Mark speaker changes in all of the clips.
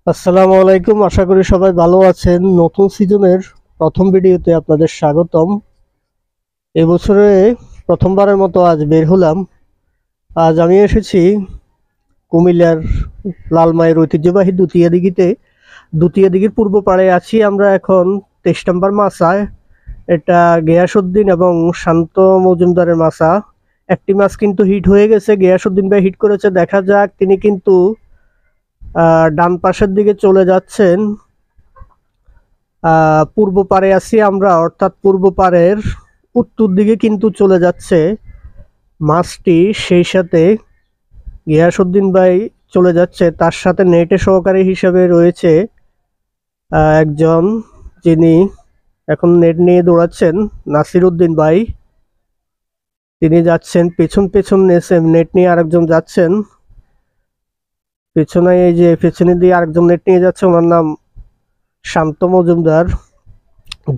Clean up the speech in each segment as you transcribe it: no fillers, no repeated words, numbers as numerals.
Speaker 1: আসসালামু আলাইকুম, আশা করি সবাই ভালো আছেন। নতুন সিজনের প্রথম ভিডিওতে আপনাদের স্বাগতম। এবছরে প্রথমবারের মতো আজ বের হলাম। আজ আমি এসেছি কুমিল্লার লালমাইয়ের ঐতিহ্যবাহী দুতিয়া দিঘির পূর্ব পাড়ে আছি আমরা এখন। 23 নম্বর মাছায় এটা গিয়াসউদ্দিন এবং শান্ত মজুমদারের মাছা। একটি মাছ কিন্তু হিট হয়ে গেছে, গিয়াসউদ্দিন ভাই হিট করেছে। দেখা যাক, তিনি কিন্তু ডান পাশের দিকে চলে যাচ্ছেন। পূর্ব পারে আছি আমরা, অর্থাৎ পূর্ব পারের উত্তর দিকে কিন্তু চলে যাচ্ছে মাছটি। সেই সাথে গিয়াসউদ্দিন ভাই চলে যাচ্ছে, তার সাথে নেটে সহকারী হিসেবে রয়েছে একজন, যিনি এখন নেট নিয়ে দৌড়াচ্ছেন, নাসির উদ্দিন ভাই। তিনি যাচ্ছেন পেছন পেছন, নেট নিয়ে আরেকজন যাচ্ছেন পেছনে। এই যে পেছনে দিয়ে আরেকজন নেট নিয়ে যাচ্ছে, ওনার নাম শান্ত মজুমদার।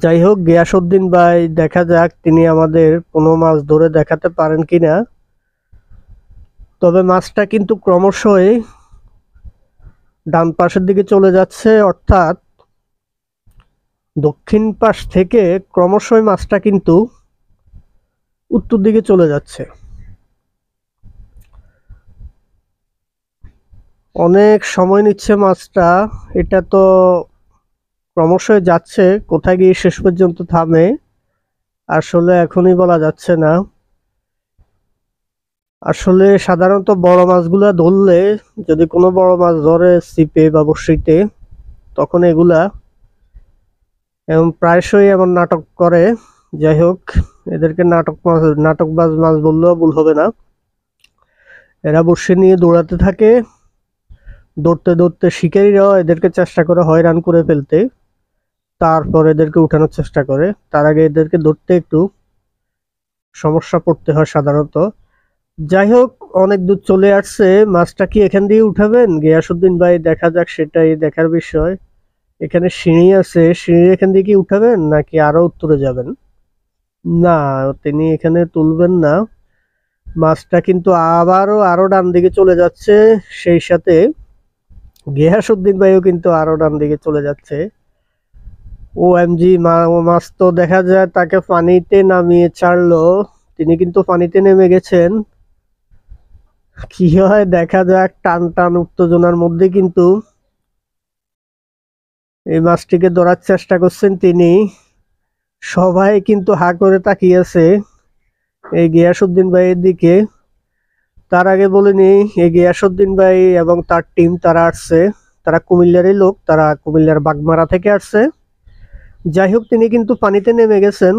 Speaker 1: যাই হোক, গিয়াসউদ্দিন ভাই দেখা যাক তিনি আমাদের কোনো মাছ ধরে দেখাতে পারেন কিনা। তবে মাছটা কিন্তু ক্রমশই ডান পাশের দিকে চলে যাচ্ছে, অর্থাৎ দক্ষিণ পাশ থেকে ক্রমশই মাছটা কিন্তু উত্তর দিকে চলে যাচ্ছে। অনেক সময় নিচ্ছে মাছটা, এটা তো ক্রমশই যাচ্ছে, কোথায় গিয়ে শেষ পর্যন্ত থামে আসলে এখনই বলা যাচ্ছে না। আসলে সাধারণত বড় মাছগুলা ধরলে, যদি কোনো বড় মাছ ধরে ছিপে বা বড়শিতে, তখন এগুলা প্রায়শই এমন নাটক করে। যাই হোক, এদেরকে নাটকবাজ মাছ বললেও ভুল হবে না। এরা বড়শি নিয়ে দৌড়াতে থাকে, দৌড়তে দৌড়তে শিকারীরাও এদেরকে চেষ্টা করে হয়রান করে ফেলতে, তারপর এদেরকে উঠানোর চেষ্টা করে। তার আগে এদেরকে ধরতে একটু সমস্যা পড়তে হয় সাধারণত। যাই হোক, অনেক দূর চলে আসছে, মাছটা কি এখান দিয়ে উঠাবেন গিয়াসউদ্দিন ভাই? দেখা যাক, সেটাই দেখার বিষয়। এখানে সিঁড়ি আছে, সিঁড়ি এখান দিয়ে কি উঠাবেন নাকি আরো উত্তরে যাবেন? না, তিনি এখানে তুলবেন না। মাছটা কিন্তু আরো ডান দিকে চলে যাচ্ছে, সেই সাথে গিয়াসউদ্দিন ভাইও কিন্তু আরো ডান দিকে চলে যাচ্ছে। ওএমজি, মাছ তো দেখা যায় তাকে পানিতে নামিয়ে ছাড়লো, তিনি কিন্তু পানিতে নেমে গেছেন। কি হয় দেখা যাক। টান টান উত্তেজনার মধ্যে কিন্তু এই মাছটিকে ধরার চেষ্টা করছেন তিনি। সবাই কিন্তু হা করে তাকিয়ে আছে এই গিয়াসউদ্দিন ভাইয়ের দিকে। তার আগে বলিনি, এই গিয়াসউদ্দিন ভাই এবং তার টিম তারা আসছে, তারা কুমিল্লারই লোক, তারা কুমিল্লার বাগমারা থেকে আসছে। যাই হোক, তিনি কিন্তু পানিতে নেমে গেছেন,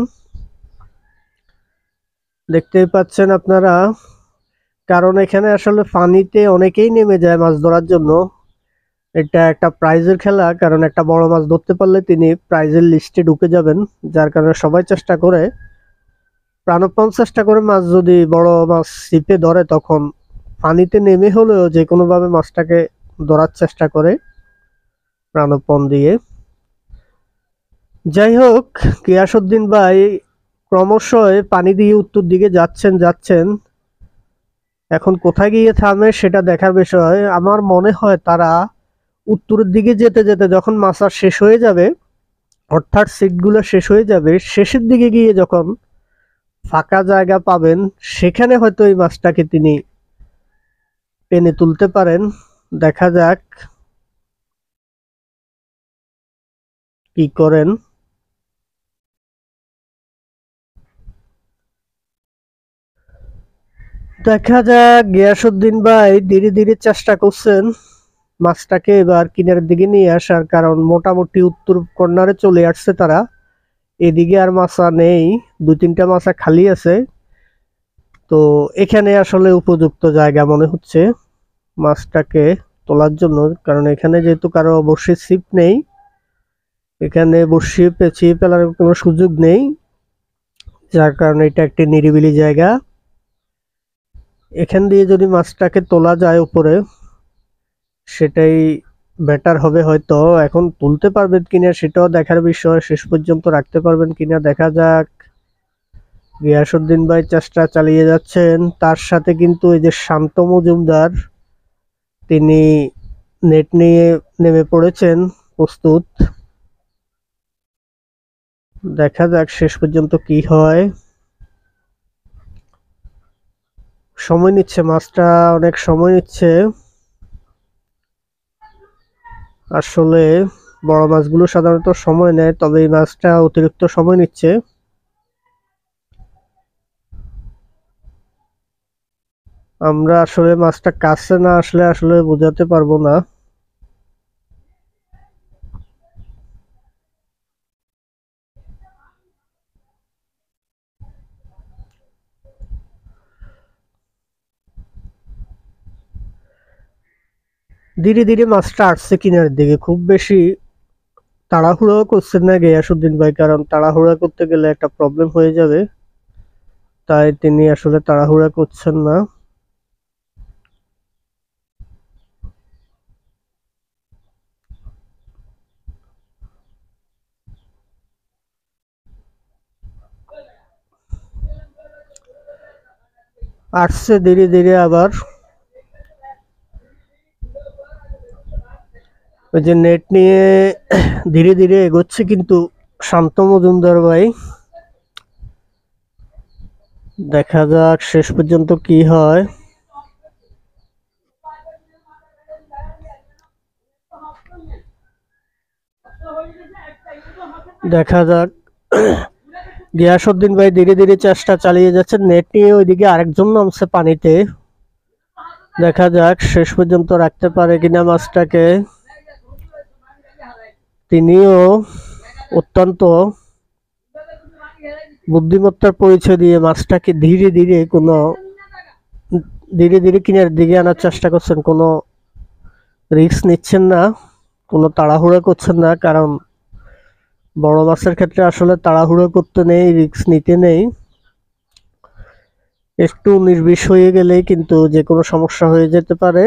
Speaker 1: দেখতেই পাচ্ছেন আপনারা। কারণ এখানে আসলে পানিতে অনেকেই নেমে যায় মাছ ধরার জন্য। এটা একটা প্রাইজের খেলা, কারণ একটা বড় মাছ ধরতে পারলে তিনি প্রাইজের লিস্টে ঢুকে যাবেন। যার কারণে সবাই চেষ্টা করে, প্রাণপণ চেষ্টা করে, মাছ যদি বড় মাছ ছিপে ধরে তখন পানিতে নেমে হলেও যে কোনোভাবে মাছটাকে ধরার চেষ্টা করে প্রাণপণ দিয়ে। যাই হোক, গিয়াসউদ্দিন ভাই ক্রমশই পানি দিয়ে উত্তর দিকে যাচ্ছেন। এখন কোথায় গিয়ে থামে সেটা দেখার বিষয়। আমার মনে হয় তারা উত্তরের দিকে যেতে যেতে যখন মাছ শেষ হয়ে যাবে, অর্থাৎ সিটগুলো শেষ হয়ে যাবে, শেষের দিকে গিয়ে যখন ফাঁকা জায়গা পাবেন, সেখানে হয়তো এই মাছটাকে তিনি টেনে তুলতে পারেন। দেখা যাক কি করেন। দেখা যাক, গিয়াসউদ্দিন ভাই ধীরে ধীরে চেষ্টা করছেন মাছটাকে এবার কিনারের দিকে নিয়ে আসার, কারণ মোটামুটি উত্তর কর্নারে চলে আসছে তারা। এদিকে আর মাছা নেই, দু তিনটা মাছা খালি আছে। তো এখানে আসলে উপযুক্ত জায়গা মনে হচ্ছে মাছটাকে তোলার জন্য, কারণ এখানে যেহেতু কারো বড়শির ছিপ নেই, এখানে বড়শি পেঁচিয়ে ফেলার কোনো সুযোগ নেই, যার কারণে এটা একটি নিরিবিলি জায়গা। এখান দিয়ে যদি মাছটাকে তোলা যায় উপরে, সেটাই বেটার হবে হয়তো। এখন তুলতে পারবেন কিনা সেটাও দেখার বিষয়, শেষ পর্যন্ত রাখতে পারবেন কিনা দেখা যাক। গিয়াসউদ্দিন ভাই চেষ্টা চালিয়ে যাচ্ছেন, তার সাথে কিন্তু এই যে শান্ত মজুমদার, তিনি নেট নিয়ে নেমে পড়েছেন, প্রস্তুত। দেখা যাক শেষ পর্যন্ত কি হয়। সময় নিচ্ছে, মাছটা অনেক সময় নিচ্ছে। আসলে বড় মাছগুলো সাধারণত সময় নেয়, তবে এই মাছটা অতিরিক্ত সময় নিচ্ছে। আমরা আসলে মাছটা কাছে না আসলে আসলে বোঝাতে পারবো না। ধীরে ধীরে মাছটা আসছে কিনারের দিকে, খুব বেশি তাড়াহুড়ো করছেন না গিয়াসউদ্দিন ভাই, কারণ তাড়াহুড়া করতে গেলে একটা প্রবলেম হয়ে যাবে, তাই তিনি আসলে তাড়াহুড়া করছেন না। আসছে ধীরে ধীরে আবার। ওই যে নেট নিয়ে ধীরে ধীরে এগোচ্ছে কিন্তু শান্ত মজুমদার ভাই। দেখা যাক শেষ পর্যন্ত কি হয়। দেখা যাক। গিয়াসউদ্দিন ভাই ধীরে ধীরে চেষ্টা চালিয়ে যাচ্ছেন, নেট নিয়ে ওইদিকে আরেকজন নামছে পানিতে। দেখা যাক শেষ পর্যন্ত রাখতে পারে কিনা মাছটাকে। তিনিও অত্যন্ত বুদ্ধিমত্তার পরিচয় দিয়ে মাছটাকে ধীরে ধীরে কিনারের দিকে আনার চেষ্টা করছেন, কোনো রিস্ক নিচ্ছেন না, কোনো তাড়াহুড়া করছেন না, কারণ বড় মাছের ক্ষেত্রে আসলে তাড়াহুড়ো করতে নেই, রিস্ক নিতে নেই। একটু নির্বিষ হয়ে গেলেই কিন্তু যে কোনো সমস্যা হয়ে যেতে পারে,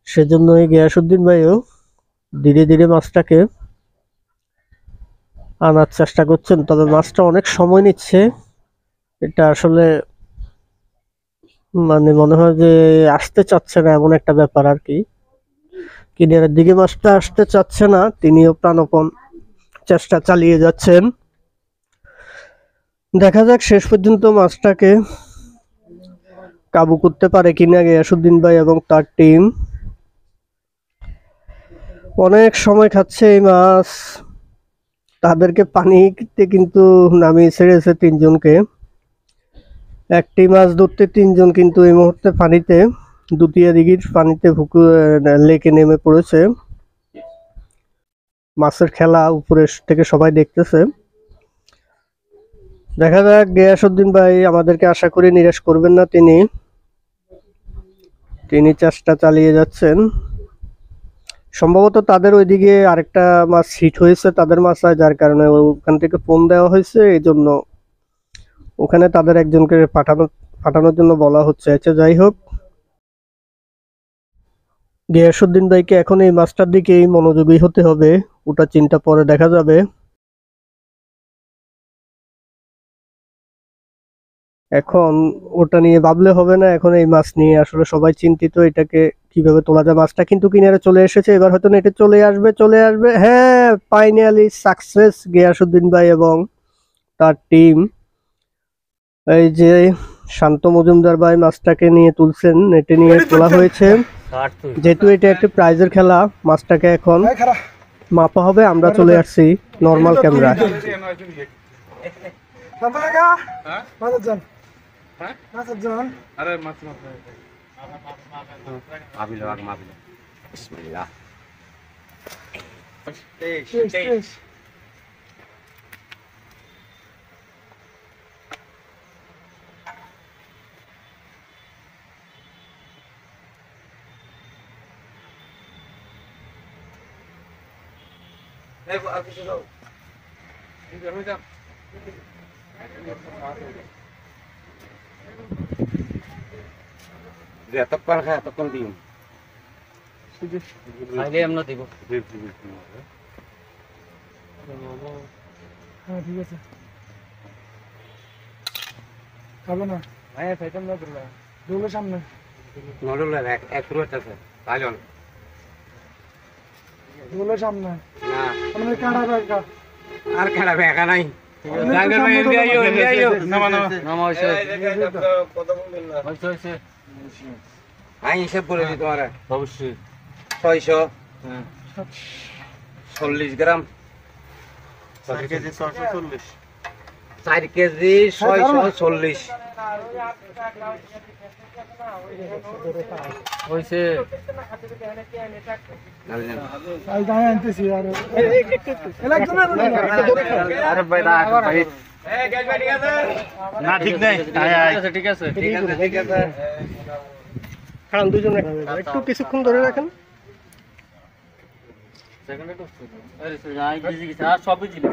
Speaker 1: সেজন্যই গিয়াসউদ্দিন ভাইও ধীরে ধীরে মাছটাকে আনার চেষ্টা করছেন, তবে মাছটা অনেক সময় নিচ্ছে। এটা আসলে মানে মনে হয় যে আসতে চাচ্ছে না, এমন একটা ব্যাপার আর কি। কিনারের দিকে মাছটা আসতে চাচ্ছে না, তিনিও প্রাণপণ চেষ্টা চালিয়ে যাচ্ছেন। দেখা যাক শেষ পর্যন্ত মাছটাকে কাবু করতে পারে কিনা গিয়াসউদ্দিন ভাই এবং তার টিম। অনেক সময় খাচ্ছে এই মাছ, তাদেরকে পানিতে কিন্তু নামিয়ে ছেড়েছে তিনজনকে। একটি মাছ ধরতে তিনজন কিন্তু এই মুহূর্তে পানিতে, দুটিয়া দিঘির পানিতে লেকে নেমে পড়েছে। মাছের খেলা উপরে থেকে সবাই দেখতেছে। দেখা যাক, গিয়াসউদ্দিন ভাই আমাদেরকে আশা করি নিরাশ করবেন না, তিনি চেষ্টা চালিয়ে যাচ্ছেন। সম্ভবত তাদের ওইদিকে আরেকটা মাছ হিট হয়েছে তাদের মাথায়, যার কারণে ওখান থেকে ফোন দেওয়া হয়েছে, এই জন্য ওখানে তাদের একজনকে পাঠানোর জন্য বলা হচ্ছে। আচ্ছা যাই হোক, গিয়াসউদ্দিন ভাইকে এখন এই মাছটার দিকেই মনোযোগী হতে হবে, ওটা চিন্তা পরে দেখা যাবে। এখন ওটা নিয়ে ভাবলে হবে না, এখন এই মাছ নিয়ে আসলে সবাই চিন্তিত, এটাকে কিভাবে তোলা যায়। মাছটা কিন্তু কিনারে চলে এসেছে, এবার হয়তো নেটে চলে আসবে। হ্যাঁ, ফাইনালি সাকসেস গিয়াসউদ্দিন ভাই এবং তার টিম। এই যে শান্ত মজুমদার ভাই মাছটাকে নিয়ে তুলছেন, নেটে নিয়ে তোলা হয়েছে। যেহেতু এটা একটি প্রাইজের খেলা, মাছটাকে এখন মাপা হবে। আমরা চলে আসছি নর্মাল ক্যামেরা।
Speaker 2: তখন দিন আমরা দিব।
Speaker 3: হ্যাঁ ঠিক আছে, খাবো না।
Speaker 2: ভাইয়া খাইতাম না তোরা।
Speaker 3: দৌড়ে সামনে।
Speaker 2: নড়লের এক রুট আছে তাইজন
Speaker 3: বলে সামনে
Speaker 2: না
Speaker 3: আমাদের কাটা ব্যাগটা
Speaker 2: আর খেলা বেকা নাই আমি হিসেব বলে দিই তোমার
Speaker 4: অবশ্যই
Speaker 2: 640 গ্রাম
Speaker 4: 4 কেজি 640
Speaker 2: 4 কেজি 640
Speaker 4: হইছে
Speaker 3: আই গায় আনতেছি আর একজনের
Speaker 4: আরে ভাই না ভাই না ঠিক নাই ঠিক আছে
Speaker 2: ঠিক আছে
Speaker 1: খান দুজনে একটু কিছুক্ষণ ধরে রাখেন।
Speaker 4: সেকেন্ডে তো আরে যাই বিজি গেছে আর সবই ছিল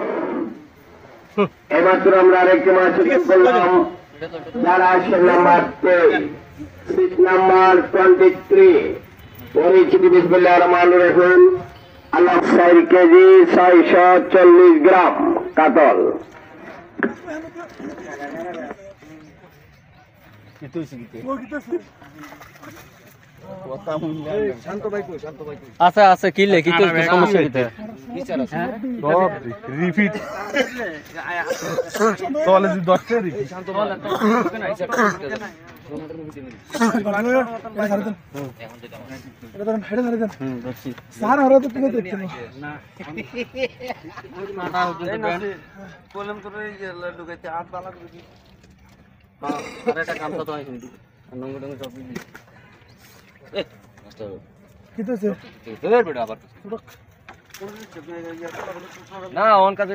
Speaker 5: এইমাত্র আমরা আরেকটি মাছ করলাম যারা আসেন নাম্বার 6 নাম্বার 23 পরিচিতি বিসমিল্লাহ রহমান রহিম আল্লাহ 4 কেজি 640 গ্রাম কাতল
Speaker 4: আচ্ছা আচ্ছা কি লে কি তো সমস্যা কি
Speaker 6: রিপিট তাহলে যদি 10 টা রিপিট
Speaker 3: স্যার ওরা তো কিনে দেখতে না কিতেছে
Speaker 4: না অন কাছে